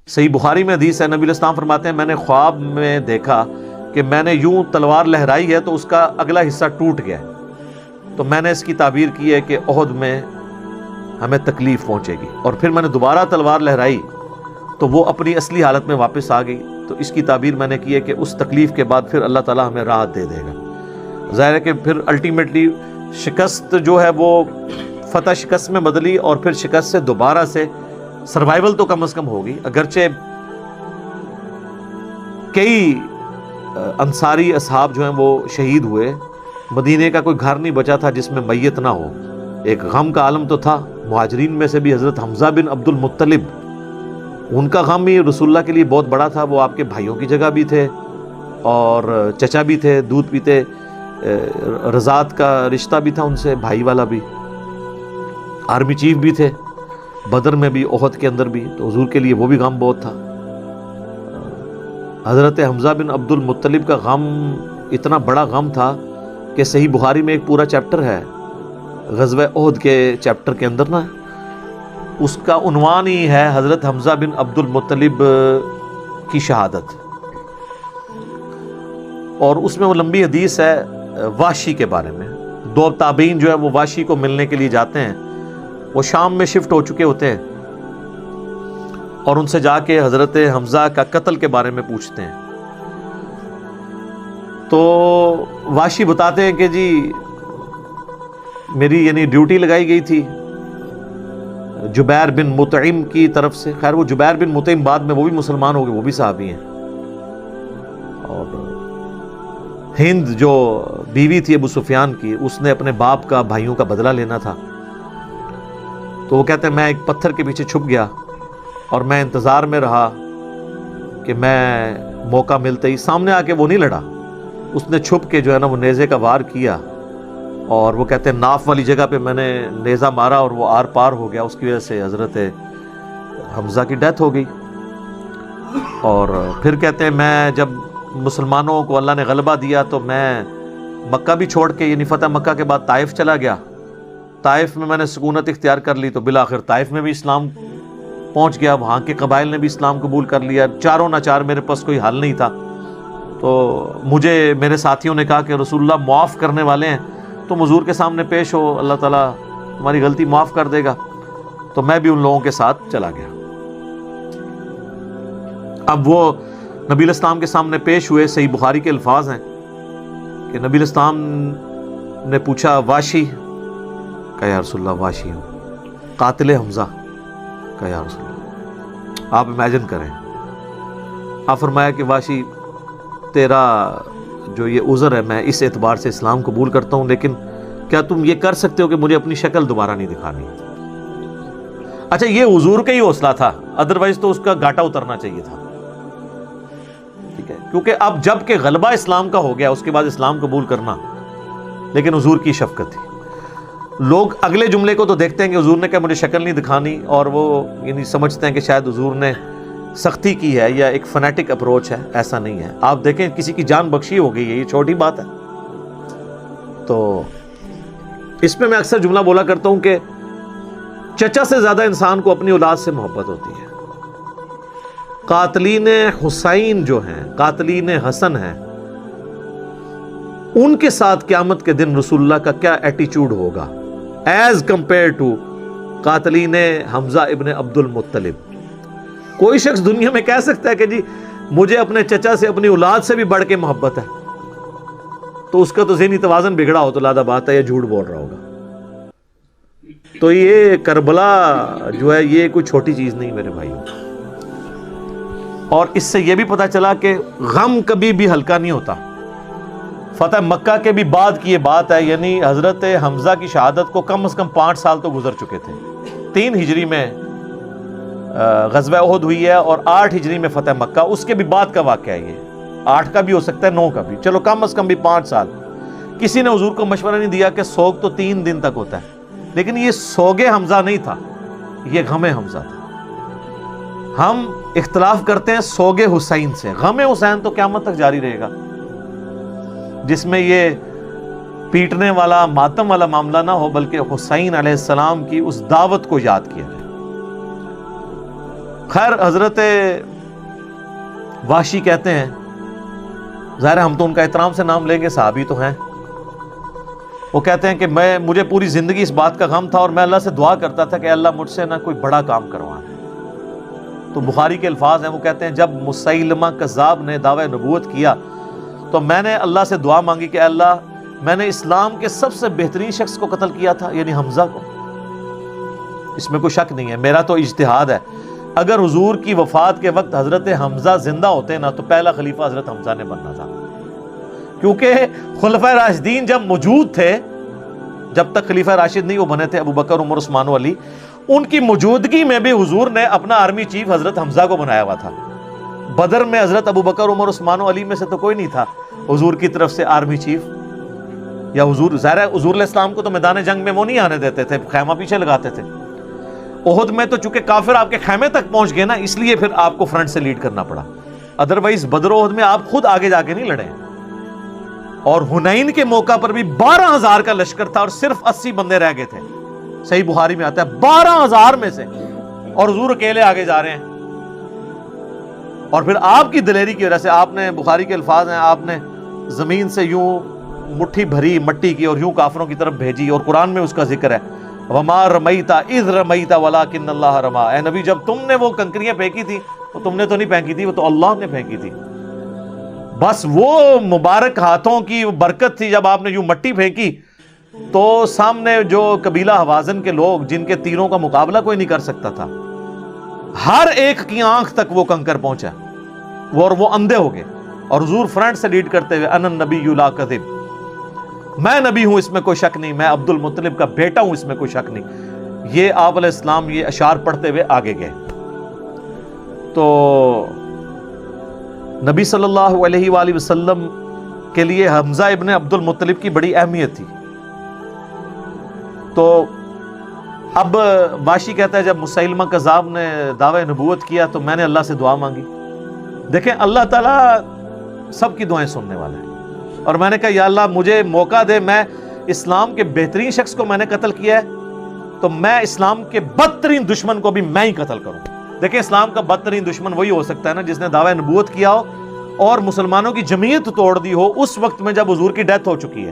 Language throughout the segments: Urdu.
صحیح بخاری میں حدیث ہے، نبی علیہ السلام فرماتے ہیں میں نے خواب میں دیکھا کہ میں نے یوں تلوار لہرائی ہے تو اس کا اگلا حصہ ٹوٹ گیا، تو میں نے اس کی تعبیر کی ہے کہ احد میں ہمیں تکلیف پہنچے گی، اور پھر میں نے دوبارہ تلوار لہرائی تو وہ اپنی اصلی حالت میں واپس آ گئی، تو اس کی تعبیر میں نے کی ہے کہ اس تکلیف کے بعد پھر اللہ تعالیٰ ہمیں راحت دے دے گا۔ ظاہر ہے کہ پھر الٹیمیٹلی شکست جو ہے وہ فتح شکست میں بدلی، اور پھر شکست سے دوبارہ سے سروائیول تو کم از کم ہوگی، اگرچہ کئی انصاری اصحاب جو ہیں وہ شہید ہوئے، مدینے کا کوئی گھر نہیں بچا تھا جس میں میت نہ ہو، ایک غم کا عالم تو تھا۔ مہاجرین میں سے بھی حضرت حمزہ بن عبد المطلب، ان کا غم ہی رسول اللہ کے لیے بہت بڑا تھا، وہ آپ کے بھائیوں کی جگہ بھی تھے اور چچا بھی تھے، دودھ پیتے، رضاعت کا رشتہ بھی تھا ان سے، بھائی والا بھی، آرمی چیف بھی تھے بدر میں بھی، احد کے اندر بھی، تو حضور کے لیے وہ بھی غم بہت تھا۔ حضرت حمزہ بن عبد المطلب کا غم اتنا بڑا غم تھا کہ صحیح بخاری میں ایک پورا چیپٹر ہے غزوہ احد کے چیپٹر کے اندر نا، اس کا عنوان ہی ہے حضرت حمزہ بن عبد المطلب کی شہادت، اور اس میں وہ لمبی حدیث ہے وحشی کے بارے میں۔ دو تابعین جو ہے وہ وحشی کو ملنے کے لیے جاتے ہیں، وہ شام میں شفٹ ہو چکے ہوتے ہیں، اور ان سے جا کے حضرت حمزہ کا قتل کے بارے میں پوچھتے ہیں، تو وحشی بتاتے ہیں کہ جی میری یعنی ڈیوٹی لگائی گئی تھی جبیر بن مطعم کی طرف سے۔ خیر وہ جبیر بن مطعم بعد میں وہ بھی مسلمان ہو گئے، وہ بھی صحابی ہیں، اور ہند جو بیوی تھی ابو سفیان کی، اس نے اپنے باپ کا بھائیوں کا بدلہ لینا تھا، تو وہ کہتے ہیں میں ایک پتھر کے پیچھے چھپ گیا اور میں انتظار میں رہا کہ میں موقع ملتے ہی، سامنے آ کے وہ نہیں لڑا، اس نے چھپ کے جو ہے نا وہ نیزے کا وار کیا، اور وہ کہتے ہیں ناف والی جگہ پہ میں نے نیزہ مارا اور وہ آر پار ہو گیا، اس کی وجہ سے حضرت حمزہ کی ڈیتھ ہو گئی۔ اور پھر کہتے ہیں میں جب مسلمانوں کو اللہ نے غلبہ دیا تو میں مکہ بھی چھوڑ کے یعنی فتح مکہ کے بعد طائف چلا گیا، طائف میں نے سکونت اختیار کر لی، تو بالآخر طائف میں بھی اسلام پہنچ گیا، وہاں کے قبائل نے بھی اسلام قبول کر لیا، چاروں ناچار میرے پاس کوئی حل نہیں تھا، تو مجھے میرے ساتھیوں نے کہا کہ رسول اللہ معاف کرنے والے ہیں، تم حضور کے سامنے پیش ہو، اللہ تعالیٰ تمہاری غلطی معاف کر دے گا، تو میں بھی ان لوگوں کے ساتھ چلا گیا۔ اب وہ نبی علیہ السلام کے سامنے پیش ہوئے، صحیح بخاری کے الفاظ ہیں کہ نبی علیہ السلام نے پوچھا واشی، کہا یا رسول اللہ واشی ہوں، قاتل حمزہ، کہا یا رسول اللہ۔ آپ امیجن کریں، آپ فرمایا کہ واشی تیرا جو یہ عذر ہے میں اس اعتبار سے اسلام قبول کرتا ہوں، لیکن کیا تم یہ کر سکتے ہو کہ مجھے اپنی شکل دوبارہ نہیں دکھانی؟ اچھا یہ حضور کا ہی حوصلہ تھا، ادروائز تو اس کا گھاٹا اترنا چاہیے تھا، ٹھیک ہے، کیونکہ اب جب کہ غلبہ اسلام کا ہو گیا اس کے بعد اسلام قبول کرنا، لیکن حضور کی شفقت تھی۔ لوگ اگلے جملے کو تو دیکھتے ہیں کہ حضور نے کہا مجھے شکل نہیں دکھانی، اور وہ یعنی سمجھتے ہیں کہ شاید حضور نے سختی کی ہے یا ایک فنیٹک اپروچ ہے، ایسا نہیں ہے۔ آپ دیکھیں کسی کی جان بخشی ہو گئی ہے، یہ چھوٹی بات ہے۔ تو اس میں اکثر جملہ بولا کرتا ہوں کہ چچا سے زیادہ انسان کو اپنی اولاد سے محبت ہوتی ہے۔ قاتلین حسین جو ہیں، قاتلین حسن ہیں، ان کے ساتھ قیامت کے دن رسول اللہ کا کیا ایٹیچیوڈ ہوگا ایز کمپیئر ٹو قاتلین حمزہ ابن عبد المطلب۔ کوئی شخص دنیا میں کہہ سکتا ہے کہ جی مجھے اپنے چچا سے اپنی اولاد سے بھی بڑھ کے محبت ہے، تو اس کا تو ذہنی توازن بگڑا ہو تو لادہ بات ہے، یا جھوٹ بول رہا ہوگا۔ تو یہ کربلا جو ہے یہ کوئی چھوٹی چیز نہیں میرے بھائیوں، اور اس سے یہ بھی پتہ چلا کہ غم کبھی بھی ہلکا نہیں ہوتا۔ فتح مکہ کے بھی بعد کی یہ بات ہے، یعنی حضرت حمزہ کی شہادت کو کم از کم 5 سال تو گزر چکے تھے۔ 3 ہجری میں غزوہ احد ہوئی ہے اور 8 ہجری میں فتح مکہ، اس کے بھی بعد کا واقعہ ہے یہ، 8 کا بھی ہو سکتا ہے 9 کا بھی، چلو کم از کم بھی 5 سال۔ کسی نے حضور کو مشورہ نہیں دیا کہ سوگ تو 3 دن تک ہوتا ہے، لیکن یہ سوگ حمزہ نہیں تھا، یہ غم حمزہ تھا۔ ہم اختلاف کرتے ہیں سوگ حسین سے، غم حسین تو قیامت تک جاری رہے گا، جس میں یہ پیٹنے والا ماتم والا معاملہ نہ ہو، بلکہ حسین علیہ السلام کی اس دعوت کو یاد کیا جائے۔ خیر حضرت وحشی کہتے ہیں، ظاہر ہے ہم تو ان کا احترام سے نام لیں گے، صحابی تو ہیں، وہ کہتے ہیں کہ مجھے پوری زندگی اس بات کا غم تھا اور میں اللہ سے دعا کرتا تھا کہ اللہ مجھ سے نہ کوئی بڑا کام کروانا۔ تو بخاری کے الفاظ ہیں، وہ کہتے ہیں جب مسیلمہ کذاب نے دعوی نبوت کیا تو میں نے اللہ سے دعا مانگی کہ اللہ میں نے اسلام کے سب سے بہترین شخص کو قتل کیا تھا، یعنی حمزہ کو، اس میں کوئی شک نہیں ہے، میرا تو اجتہاد ہے، اگر حضور کی وفات کے وقت حضرت حمزہ زندہ ہوتے نا تو پہلا خلیفہ حضرت حمزہ نے بننا تھا، کیونکہ خلفائے راشدین جب موجود تھے، جب تک خلیفہ راشد نہیں وہ بنے تھے ابو بکر، عمر، عثمان و علی، ان کی موجودگی میں بھی حضور نے اپنا آرمی چیف حضرت حمزہ کو بنایا ہوا تھا۔ بدر میں حضرت ابو بکر، عمر، عثمان و علی میں سے تو کوئی نہیں تھا حضور کی طرف سے آرمی چیف، یا حضور ظاہر ہے حضور علیہ السلام کو تو میدان جنگ میں وہ نہیں آنے دیتے تھے، خیمہ پیچھے لگاتے تھے۔ احد میں تو چونکہ کافر آپ کے خیمے تک پہنچ گئے نا، اس لیے پھر آپ کو فرنٹ سے لیڈ کرنا پڑا، ادروائز بدر و احد میں آپ خود آگے جا کے نہیں لڑے۔ اور حنین کے موقع پر بھی 12,000 کا لشکر تھا اور صرف 80 بندے رہ گئے تھے، صحیح بخاری میں آتا ہے 12,000 میں سے، اور حضور اکیلے آگے جا رہے ہیں۔ اور پھر آپ کی دلیری کی وجہ سے آپ نے، بخاری کے الفاظ ہیں، آپ نے زمین سے یوں مٹھی بھری مٹی کی اور یوں کافروں کی طرف بھیجی، اور قرآن میں اس کا ذکر ہے وَمَا رَمَيْتَ إِذْ رَمَيْتَ وَلَكِنَّ اللَّهَ رَمَى، اے نبی جب تم نے وہ کنکریاں پھینکی تھی وہ تم نے تو نہیں پھینکی تھی، وہ تو اللہ نے پھینکی تھی، بس وہ مبارک ہاتھوں کی برکت تھی۔ جب آپ نے یوں مٹی پھینکی تو سامنے جو قبیلہ حوازن کے لوگ جن کے تیروں کا مقابلہ کوئی نہیں کر سکتا تھا، ہر ایک کی آنکھ تک وہ کنکر پہنچا، اور وہ اندھے ہو گئے، اور حضور فرنٹ سے لیڈ کرتے ہوئے انا النبی لا کذب، میں نبی ہوں اس میں کوئی شک نہیں، میں عبد المطلب کا بیٹا ہوں اس میں کوئی شک نہیں، یہ آپ علیہ السلام یہ اشعار پڑھتے ہوئے آگے گئے۔ تو نبی صلی اللہ علیہ وآلہ وسلم کے لیے حمزہ ابن عبد المطلب کی بڑی اہمیت تھی۔ تو اب واشی کہتا ہے جب مسیلمہ کذاب نے دعوی نبوت کیا تو میں نے اللہ سے دعا مانگی۔ دیکھیں اللہ تعالیٰ سب کی دعائیں سننے والا ہے، اور میں نے کہا یا اللہ مجھے موقع دے، میں اسلام کے بہترین شخص کو میں نے قتل کیا ہے تو میں اسلام کے بدترین دشمن کو بھی میں ہی قتل کروں۔ دیکھیں اسلام کا بدترین دشمن وہی ہو سکتا ہے نا جس نے دعوی نبوت کیا ہو اور مسلمانوں کی جمعیت توڑ دی ہو اس وقت میں جب حضور کی ڈیتھ ہو چکی ہے،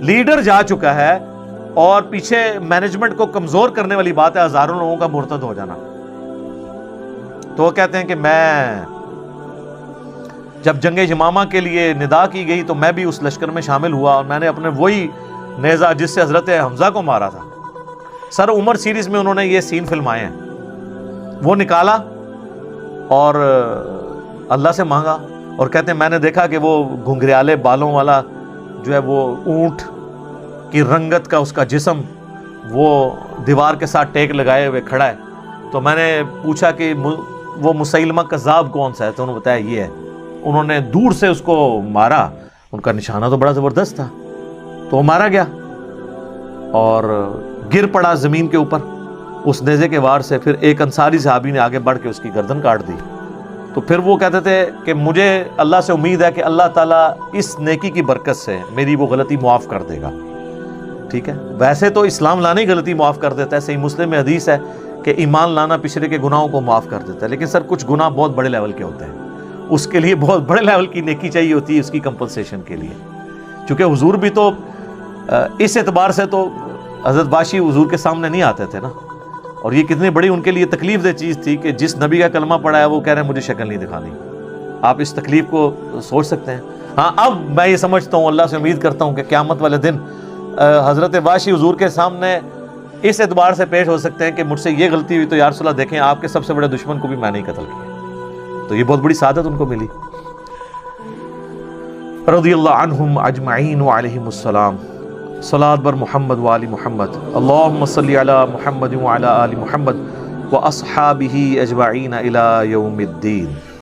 لیڈر جا چکا ہے، اور پیچھے مینجمنٹ کو کمزور کرنے والی بات ہے ہزاروں لوگوں کا مرتد ہو جانا۔ تو وہ کہتے ہیں کہ میں جب جنگ یمامہ کے لیے ندا کی گئی تو میں بھی اس لشکر میں شامل ہوا، اور میں نے اپنے وہی نیزہ جس سے حضرت حمزہ کو مارا تھا، سر عمر سیریز میں انہوں نے یہ سین فلمائے ہیں، وہ نکالا اور اللہ سے مانگا، اور کہتے ہیں میں نے دیکھا کہ وہ گھنگریالے بالوں والا جو ہے وہ اونٹ کی رنگت کا اس کا جسم وہ دیوار کے ساتھ ٹیک لگائے ہوئے کھڑا ہے، تو میں نے پوچھا کہ وہ مسیلمہ کذاب کون سا ہے، تو انہوں نے بتایا یہ ہے۔ انہوں نے دور سے اس کو مارا، ان کا نشانہ تو بڑا زبردست تھا، تو وہ مارا گیا اور گر پڑا زمین کے اوپر اس نیزے کے وار سے۔ پھر ایک انصاری صحابی نے آگے بڑھ کے اس کی گردن کاٹ دی۔ تو پھر وہ کہتے تھے کہ مجھے اللہ سے امید ہے کہ اللہ تعالیٰ اس نیکی کی برکت سے میری وہ غلطی معاف کر دے گا، ٹھیک ہے۔ ویسے تو اسلام لانے ہی غلطی معاف کر دیتا ہے، صحیح مسلم میں حدیث ہے کہ ایمان لانا پچھلے کے گناہوں کو معاف کر دیتا ہے، لیکن سر کچھ گناہ بہت بڑے لیول کے ہوتے ہیں، اس کے لیے بہت بڑے لیول کی نیکی چاہیے ہوتی ہے اس کی کمپنسیشن کے لیے، چونکہ حضور بھی تو اس اعتبار سے تو حضرت باشی حضور کے سامنے نہیں آتے تھے نا، اور یہ کتنی بڑی ان کے لیے تکلیف دہ چیز تھی کہ جس نبی کا کلمہ پڑھا ہے وہ کہہ رہے ہیں مجھے شکل نہیں دکھانی۔ آپ اس تکلیف کو سوچ سکتے ہیں۔ ہاں اب میں یہ سمجھتا ہوں، اللہ سے امید کرتا ہوں کہ قیامت والے دن حضرت باشی حضور کے سامنے اس اعتبار سے پیش ہو سکتے ہیں کہ مجھ سے یہ غلطی ہوئی تو یا رسول اللہ دیکھیں آپ کے سب سے بڑے دشمن کو بھی میں نہیں قتل کیا، تو یہ بہت بڑی سعادت ان کو ملی۔ رضی اللہ عنہم اجمعین وعلیہم السلام۔ صلاۃ بر محمد وآل محمد، اللہم صلی علی محمد وعلی آل محمد واصحابہ اجمعین الی یوم الدین۔